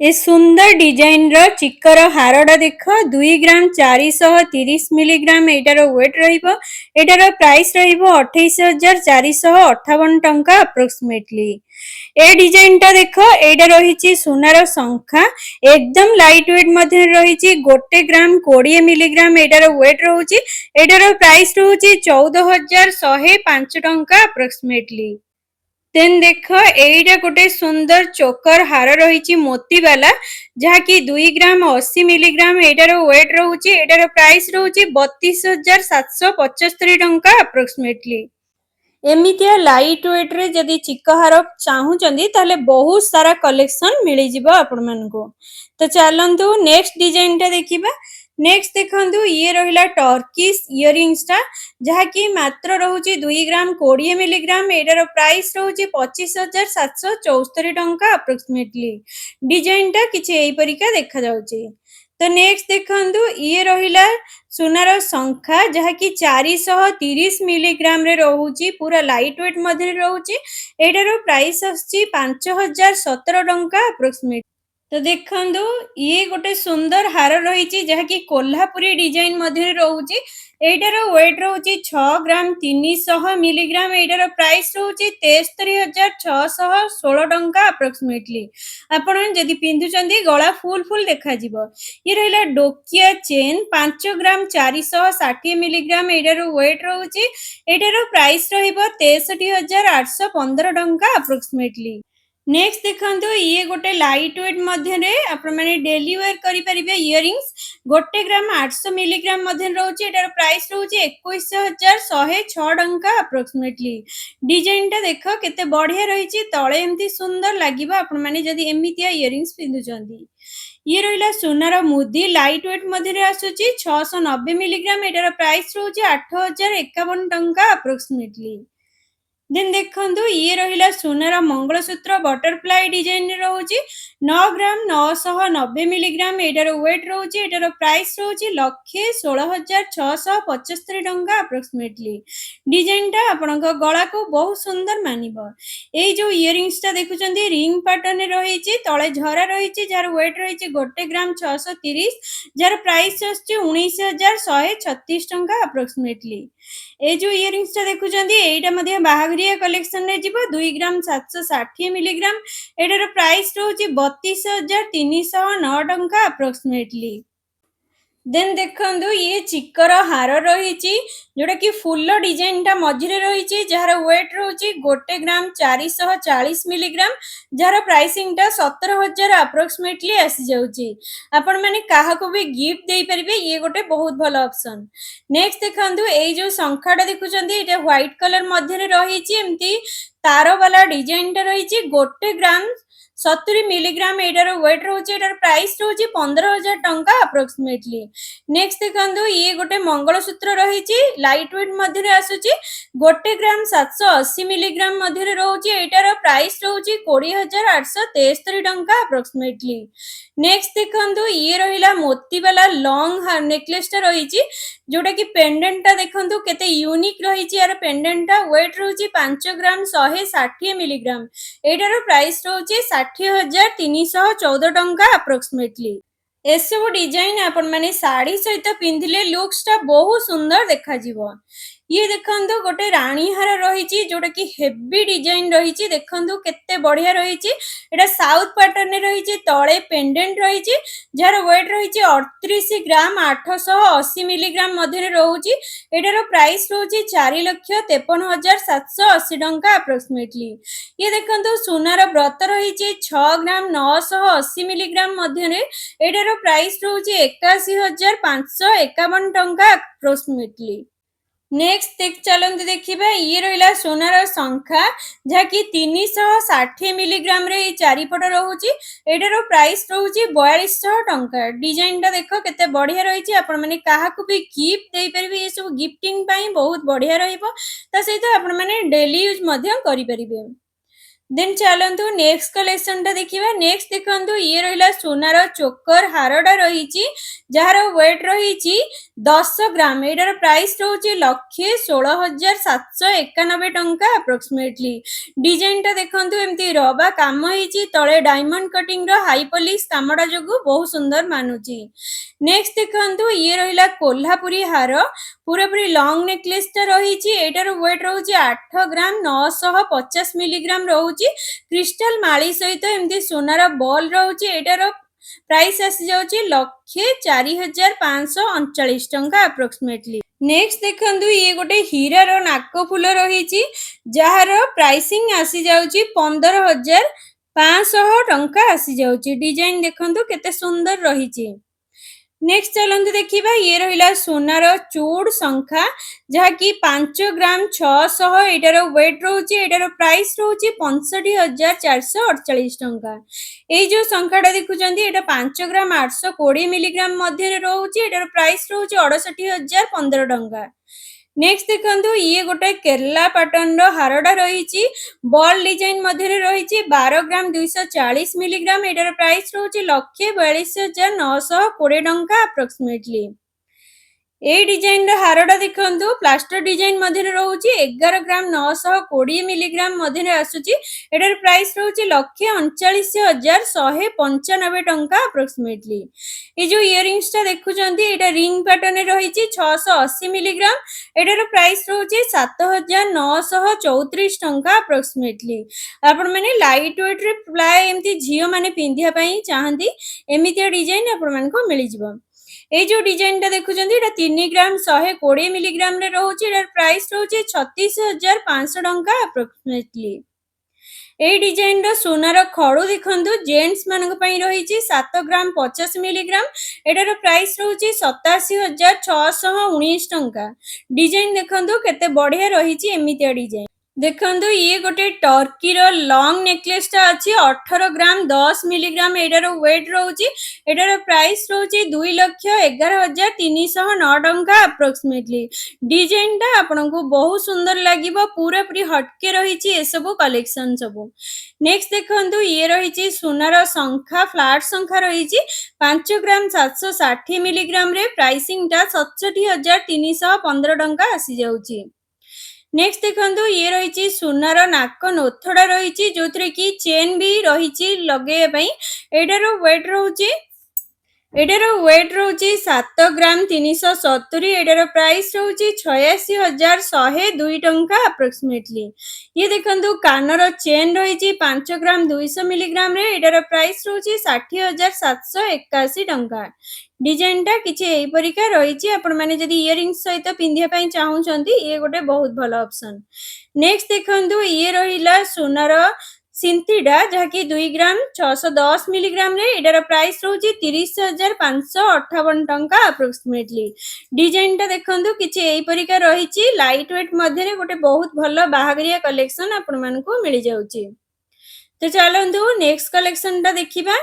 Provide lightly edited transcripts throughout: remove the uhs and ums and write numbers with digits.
ए सुंदर डिजाइन रो चिकर हारडा देख 2 ग्राम 430 मिलीग्राम एटार वेट रहिबो। एटार प्राइस रहिबो 28,458 टंका अप्रोक्सीमेटली। ए डिजाइन टा देख एटा रहिछि सुनार संखा एकदम लाइट वेट मध्ये रहिछि। 1 ग्राम 20 मिलीग्राम एटार वेट रहउछि। एटार प्राइस रहउछि 14,105 टंका अप्रोक्सीमेटली। देन देख एटा गोटे सुंदर चोकर हार रही मोती वाला जहाँकि 2 ग्राम 80 मिलीग्राम एटार वेट रहउछि। एटार प्राइस रहउछि 32,775 टंका अप्रोक्सीमेटली। एमितिया लाइट वेट रे जदि चिकहार चाहूचंदी ताले बहुत सारा कलेक्शन मिली जिवो आपण मानको। तो चलंतु नेक्स्ट डिजाइन टा देखिबा। नेक्स्ट देखंतु ये रहिला टर्किश इयरिंग्स टा जहाँकि मात्र रहउछि 2 ग्राम 20 मिलीग्राम एटार प्राइस रहउछि 25,774 टंका अप्रोक्सीमेटली। डिजाइन टा किछि एई परिका देखा जाउछि। तो नेक्स्ट देखंतु ये रहिला सुनार संखा जहाँकि 430 मिलीग्राम रे रहउछि। पूरा लाइट वेट मध्ये रहउछि। एटार प्राइस आछि 5,017 टंका अप्रोक्सीमेट। तो देखंतु ये गोटे सुंदर हार रही जहाँकि कोल्हापुरी डिजाइन मध्ये रहउछि। एटार वेट रहउछि 6 ग्राम 300 मिलीग्राम एटार प्राइस रहउछि 73,616 टंका अप्रोक्सीमेटली। आपण जदि पिंधुचंदी गला फुल फुल देखा जिवो। ये रहिला डोकिया चेन 5 ग्राम 460 मिलीग्राम एटार वेट रहउछि। एटार प्राइस रहिबो 63,815 टंका अप्रोक्सीमेटली। नेक्स्ट देखंतु ये गोटे लाइट वेट मध्ये रे आपण माने डेली वेयर करि परिबे इयरिंग्स। 1 ग्राम 800 मिलीग्राम मध्ये रहउछि। एटार प्राइस रहउछि 21,106 टंका अप्रोक्सीमेटली। डिजाइन टा देखो केते बढ़िया रहिछि। तळे एम्ति सुंदर लागिबा आपण माने जदि एमितिया इयरिंग्स पिंधुचंदी। ये रहिला सुनार मुदी लाइट वेट मध्ये रे आसुछि 690 मिलीग्राम एटार प्राइस रहउछि 8,051 टंका अप्रोक्सीमेटली। देन देखंतु ये रहिला सुनार मंगलसूत्र बटरफ्लाई डिजाइन रहउछि 9 ग्राम 990 मिलीग्राम एटार वेट रहउछि। एटार प्राइस रहउछि 1,16,675 टंका अप्रोक्सीमेटली। डिजाइन टा आपनक गला को बहुत सुंदर मानिबो। एई जो इयरिंग्स टा देखुचंदी रिंग पैटर्न रहिछि। तळे झरा रहिछि जार वेट रहिछि 1 ग्राम 630 जार प्राइस आछि 19,136 टंका अप्रोक्सीमेटली। ए जो इयरिंग्स टा देखुचंदी एटा मध्ये बाहागरिया कलेक्शन रे जिवो 2 ग्राम 760 मिलीग्राम एटार प्राइस रहउछि 32,309 टंका अप्रोक्सीमेटली। देन देखंतु ये चिकर हार रहिछि जोटा कि फुल डिजाइन टा मझिरे रहिछि जार वेट रहउछि 1 ग्राम 440 मिलीग्राम जार प्राइसिंग टा 17,000 अप्रोक्सीमेटली आसी जाउछि। आपण माने काहाको भी गिफ्ट देई परिबे। ये गोटे बहुत भलो ऑप्शन। नेक्स्ट देखंतु एई जो संखाटा देखुचंदी एटा व्हाइट कलर मध्यरे रहिछि एम्ति तारो वाला डिजाइन टा रहिछि 1 ग्राम 70 मिलीग्राम एटार वेट रहउछि। एटार प्राइस रहउछि 15,000 टंका अप्रोक्सीमेटली। नेक्स्ट देखंतु ये गोटे मंगलसूत्र रहिछि लाइट वेट मध्ये आसुछि 1 ग्राम 780 मिलीग्राम मध्ये रहउछि। एटार प्राइस रहउछि 20,873 टंका अप्रोक्सीमेटली। नेक्स्ट देखंतु ये रहिला मोती वाला लॉन्ग नेकलेस टा रहिछि जोटा कि पेंडेंट टा देखंतु केते यूनिक रहिछि। यार पेंडेंट टा वेट रहउछि 5 ग्राम 160 मिलीग्राम एटार प्राइस रहउछि 60,314 टंका अप्रोक्सीमेटली। एसबु डिजाइन आपण माने साड़ी सहित पिंधिले लुक्स टा बहुत सुंदर देखा जिवो। ये देखंतु गोटे रानी हार रहिछि जोटा कि हेवी डिजाइन रहिछि। देखंतु केते बढ़िया रहिछि। एटा साउथ पैटर्न रहिछि। तळे पेंडेंट रहिछि जार वेट रहिछि 38 ग्राम 880 मिलीग्राम मध्ये रहउछि। एटार प्राइस रहउछि 4,53,780 टंका अप्रोक्सीमेटली। ये देखंतु सुनार व्रत रहिछि 6 ग्राम 980 मिलीग्राम मध्ये। एटार प्राइस रहउछि 81,551 टंका अप्रोक्सीमेटली। नेक्स्ट देख चलते देखिबा ये रहिला सोनार संखा जहाँकि 360 मिलीग्राम रे चारिपट रहउछि। एटार प्राइस रहउछि 4200 टंका। डिजाइन टा देखो केते बढ़िया रहिछि। आपण माने काहाकु भी गिफ्ट देई परिबे। ये सब गिफ्टिंग पई बहुत बढ़िया रहिबो। ता सहित आपण माने डेली यूज मध्य करि परिबे। देन चलतु नेक्स्ट कलेक्शन टा देखिबा। नेक्स्ट देखंतु ये रहिला सोनार चोकर हारडा रहिछि जार वेट रहिछि 10 ग्राम। एटार प्राइस रहउछि 1,16,791 टंका अप्रोक्सीमेटली। डिजाइन टा देखंतु एमती रबा काम हिछि, तळे डायमंड कटिंग रो हाई पॉलिश कामडा जोगु बहुत सुंदर मानुछि। नेक्स्ट देखंतु ये रहिला कोल्हापुरी हार, पूरापूरी लॉन्ग नेकलेस टा रहिछि। एटार वेट रहउछि 8 ग्राम 950 मिलीग्राम रहउछि। क्रिस्टल माली सहित एमती सोनार बॉल रहउछि। एटार प्राइस आसी जाउछि 1,04,539 टंका अप्रोक्सीमेटली। नेक्स्ट देखंतु ये गोटे हीरा रो नाक फूल रहिछि जहार प्राइसिंग आसी जाउछि 15,500 टंका आसी जाउछि। डिजाइन देखंतु केते सुंदर रहिछि। नेक्स्ट चलंतु देखिबा। ये रहिला सोनार चूड़ शंखा जहा कि 5 ग्राम 600। एटार वेट रहउछि, एटार प्राइस रहउछि 65,448 टंका। एई जो शंखाटा देखुचंदी एटा 5 ग्राम 820 मिलीग्राम मध्य रहउछि। एटार प्राइस रहउछि 68,015 टंका। नेक्स्ट देखंतु ये गोटे केरला पैटर्न रो हारडा रहिछि, बॉल डिजाइन मध्य रहिछि 12 ग्राम 240 मिलीग्राम। एटार प्राइस रहउछि 1,42,920 टंका अप्रोक्सीमेटली। ए डिजाइन रो हारडा देखंतु प्लास्टर डिजाइन मध्य रहउछि 11 ग्राम 920 मिलीग्राम मध्य आसुछि। एटार प्राइस रहउछि 1,39,195 टंका अप्रोक्सीमेटली। ए जो इयरिंग्स टा देखुचंदी एटा रिंग पैटर्न रहिछि 680 मिलीग्राम। एटार प्राइस रहउछि 7,934 टंका अप्रोक्सीमेटली। आपण माने लाइट वेट रे प्राय एमती झियो माने पिंधिया पई चाहंती एमितिया डिजाइन आपण मानको मिलि जिवो। ए जो डिजाइन टा देखुचंदी एटा 3 ग्राम 120 मिलीग्राम रे रहउछि। एटार प्राइस रहउछि 36,500 टंका अप्रोक्सीमेटली। ए डिजाइन रो सोनार खड़ू देखंतु जेंट्स मानक पई रहिछि 7 ग्राम 50 मिलीग्राम। एटार प्राइस रहउछि 87,619 टंका। डिजाइन देखंतु केते बढ़िया रहिछि एमितिया डिजाइन। देखंतु ये गोटे टर्की रो लॉन्ग नेकलेस टा अछि 18 ग्राम 10 मिलीग्राम। एटार वेट रहउछि, एटार प्राइस रहउछि 2,11,309 टंका अप्रोक्सीमेटली। डिजाइन टा आपनको बहुत सुंदर लागिबो, पूरा पूरी हटके रहिछि ए सब कलेक्शन सब। नेक्स्ट देखंतु ये रहिछि सोनार शंखा, फ्लैट शंखा रहिछि 5 ग्राम 760 मिलीग्राम रे। प्राइसिंग टा 67,315 टंका आसी जाउछि। नेक्स्ट देखंतु ये रहिछि सोनार नाक नोथडा रहिछि जोथरे कि चेन भी रहिछि लगे पई। एटार वेट रहउछि, एटार वेट रहउछि 7 ग्राम 370। एटार प्राइस रहउछि 86,102 टंका अप्रोक्सीमेटली। ये देखंतु कानर चेन रहिछि 5 ग्राम 200 मिलीग्राम रे। एटार प्राइस रहउछि 60,781 टंका। डिजाइन टा किछि एई परिका रहिछि। आपण माने जदि इयरिंग्स सहित पिंधिया पई चाहुचंती ये गोटे बहुत भलो ऑप्शन। नेक्स्ट देखंतु ये रहिला सोनार सिंतीडा जहा कि 2 ग्राम 610 मिलीग्राम रे। एटार प्राइस रहउछि 30,558 टंका अप्रोक्सीमेटली। डिजाइन टा देखंतु किछि एई परिका रहिछि, लाइट वेट मध्य रे गोटे बहुत भलो बाहागरिया कलेक्शन आपण मानकु मिलि जाउछि। तो चलंतु नेक्स्ट कलेक्शन टा देखिबा।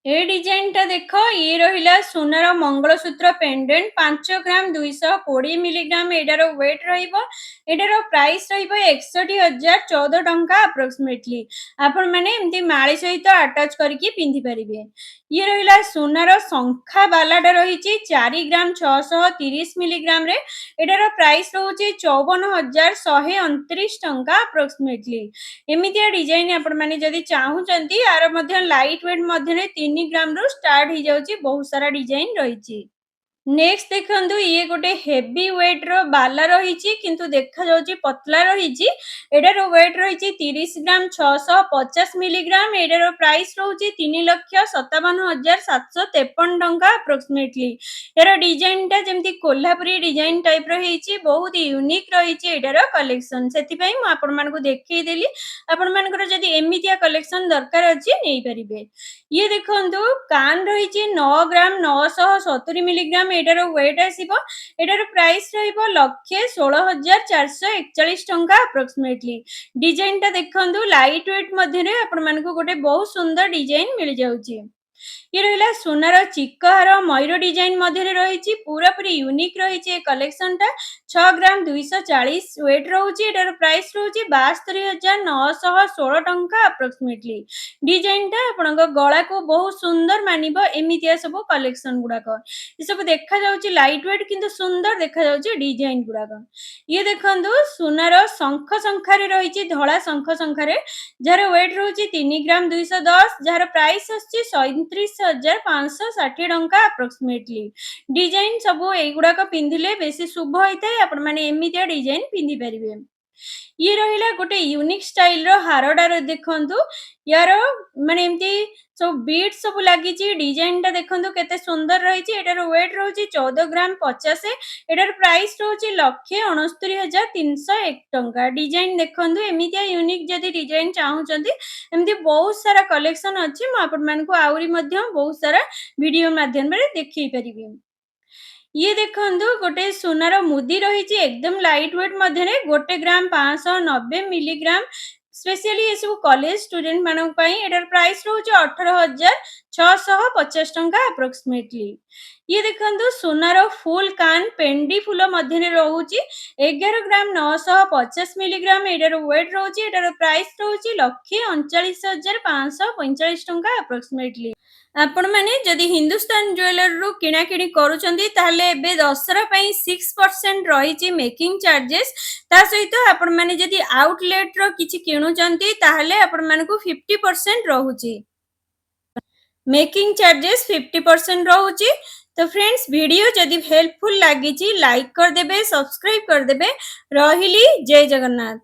ए डिजाइन टा देखो, ये रहिला सोनार मंगलसूत्र पेंडेंट 5 ग्राम 220 मिलीग्राम। एटार वेट रहिबो, एटार प्राइस रहिबो 61,014 टंका अप्रोक्सीमेटली। आपण माने एमती माळी सहित अटैच करके पिंधि परिबे। ये रहिला सोनार शंखा बालाटा रहिछि 4 ग्राम 630 मिलीग्राम रे। एटार प्राइस रहउछि 54,129 टंका अप्रोक्सीमेटली। एमितिया डिजाइन आपण माने जदि चाहुचंती आर मध्य लाइट वेट मध्य 3 ग्राम रो स्टार्ट ही जाउछि, बहुत सारा डिजाइन रहिछि। नेक्स्ट देखंतु ये गोटे हेवी वेट रो बाला रहिछि किंतु देखा जाउछि पतला रहिछि। एटार वेट रहिछि 30 ग्राम 650 मिलीग्राम। एटार प्राइस रहउछि 3,57,753 टंका अप्रोक्सीमेटली। एटार डिजाइन टा जेमति कोल्हापुरी डिजाइन टाइप रो हेछि, बहुत यूनिक रहिछि एटार कलेक्शन। सेति पई म आपण मानको देखै देली। आपण मानकर जदि एमितिया कलेक्शन दरकार अछि नै परिबे। ये देखंतु कान रहिछि 9 ग्राम 970 मिलीग्राम। एटार वेट आसीबो, एटार प्राइस रहिबो 1,16,441 टंका अप्रोक्सीमेटली। डिजाइन टा देखंतु लाइट वेट मध्य रे आपण मानको गोटे बहुत सुंदर डिजाइन मिल जाउछि। ये रहिला सुनार चिकहार मयूर डिजाइन मध्य रही पूरापूरी यूनिक रही कलेक्शन टा 6 ग्राम 240 वेट रोचे एटार प्राइस रोचे 72,916 टंका अप्रोक्सीमेटली डिजाइन टा आपनका गला को बहुत सुंदर मानिबो एमितिया सब कलेक्शन गुडाक ये सब देखा जाउची लाइट वेट किंतु सुंदर देखा जाउची डिजाइन गुडाक ये देखंतु सुनार शंख शंखारे रही धला शंख शंखारे जार वेट रोचे 3 ग्राम 210 जार प्राइस आछि 37,560 टंका अप्रोक्सीमेटली डिजाइन सब एगुड़ाक पिंधिले बेसी शुभ होता है आपण माने एमितिया डिजाइन पिंधि परिबे ये रहिला गोटे यूनिक स्टाइल रो हारडार देखंतु यार माने एमती सब बीट सब लागी डिजाइन टा देखंतु केते सुंदर रही एटार वेट रोची 14 ग्राम 50 एटार प्राइस रोची 1,69,301 टंका डिजाइन देखंतु एमितिया यूनिक जदी डिजाइन चाहउचंती एमती बहुत सारा कलेक्शन अछि म आपण मानको आउरी मध्य बहुत सारा वीडियो माध्यम रे देखि परिबी ये देखंतु गोटे सोनार मुदी रही एकदम लाइट वेट मध्य 1 ग्राम 590 मिलीग्राम स्पेशली ये सब कॉलेज स्टूडेंट मानक पई एटार प्राइस रोचे 18,650 टंका अप्रोक्सीमेटली ये देखंतु सोनार फुल कान पेंडी फूल मध्य रोची 11 ग्राम 950 मिलीग्राम एटार वेट रोची एटार प्राइस रोची 1,39,545 टंका अप्रोक्सीमेटली आपण माने जदि हिंदुस्तान ज्वेलर रू किना किणी करूचंती ताहले एबे दसरा पई 6% रहिची मेकिंग चार्जेस ता सहित आपण माने जदि आउटलेट रो किछि किणुचंती ताहले आपण मानकु 50% रहूची मेकिंग चार्जेस 50% रहूची तो फ्रेंड्स वीडियो जदि हेल्पफुल लागी लाइक कर देबे सब्सक्राइब कर देबे रहिली जय जगन्नाथ।